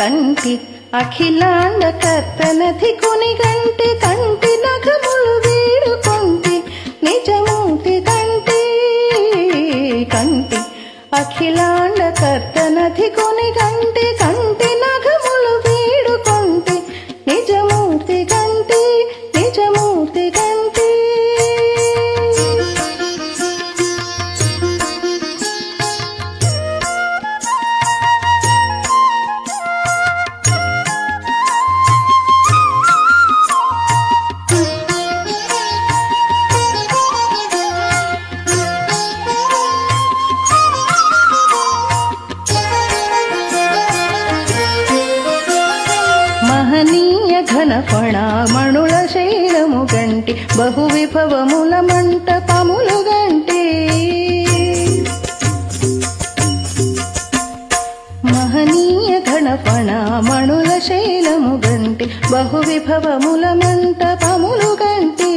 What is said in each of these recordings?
కంటి అఖిలాండ కర్తనధి కొనిగంటి కంటి నఖములు వీడుకొంటి నిజమూర్తి కంటి కంటి అఖిలాండ కర్తనధి కొనిగంటి కంటి నఖములు వీడుకొంటి నిజమూర్తి కంటి నిజమూర్తి కంటి మహనీయ ఘనఫణామణుల శైలము గంటి బహువిభవముల మంటపములు గంటి మహనీయ ఘనఫణామణుల శైలము గంటి బహువిభవముల మంటపములు గంటి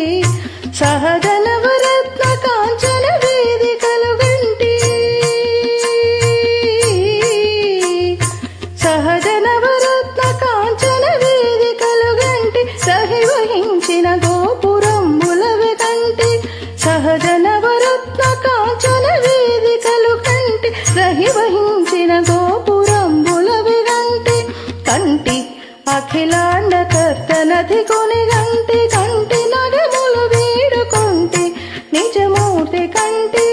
సహజ నవరత్న కాంచన వేదికలు గంటి సహజ నవరత్న కాంచన వేదికలు గంటి సహి వహించిన గోపురంబులవి కంటి సహజ నవరత్న కాంచన వేదికలు కంటి సహి వహించిన గోపురంబులవి గంటి కంటి అఖిలాండ కర్తనధి కొనిగంటి కంటి నగములు వీడుకొంటి నిజమూర్తి కంటి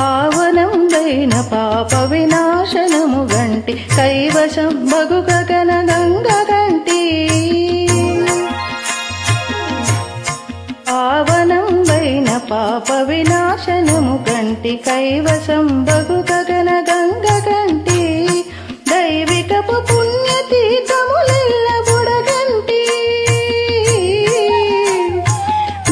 పావనంబైన పాప వినాశనము గంటి కైవశం బగు గగన గంగ గంటి పావనంబైన పాప వినాశనము గంటి కైవశం బగు గగన గంగ గంటి దైవికపు పుణ్యతీర్థములెల్ల బుడగంటి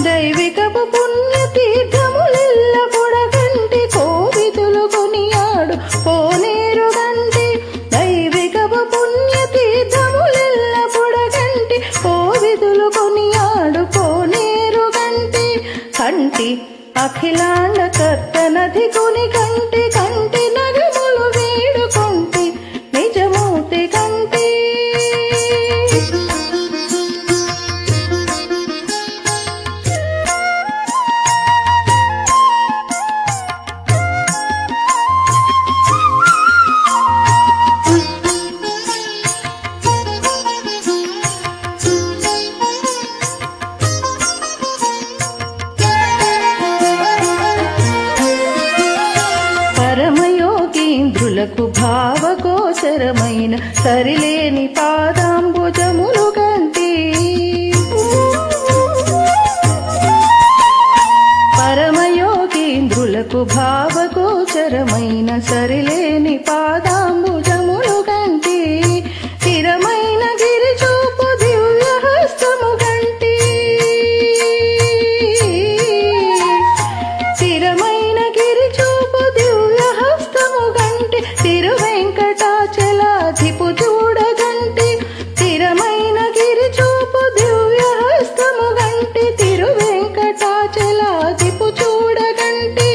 దైవికపు పుణ్యతీర్థములెల్ల బుడగంటి కోవిదులు కొనియాడు కోనేరు గంటి దైవికపు పుణ్యతీర్థములెల్ల బుడగంటి కోవిదులు కొనియాడు కోనేరు గంటి కంటి అఖిలాండ కర్తనధి కొనిగంటి కంటి నగములు వీడుకొంటి నిజమూర్తి కంటి పరమయోగీంద్రులకు భావగోచరమైన సరిలేని పాదాంబుజములు గంటి పరమయోగీంద్రులకు భావగోచరమైన సరిలేని పాదాంబుజములు గంటి స్థిరమైన గిరిచూపు దివ్య హస్తము గంటి స్థిరమైన గిరిచూపు దివ్య హస్తము గంటి తిరువెంకటాచలాధిపు చూడగంటి స్థిరమైన గిరిచూపు దివ్య హస్తము గంటి తిరువెంకటాచలాధిపు చూడగంటి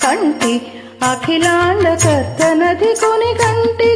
కంటి అఖిలాండ కర్తనధి కొనిగంటి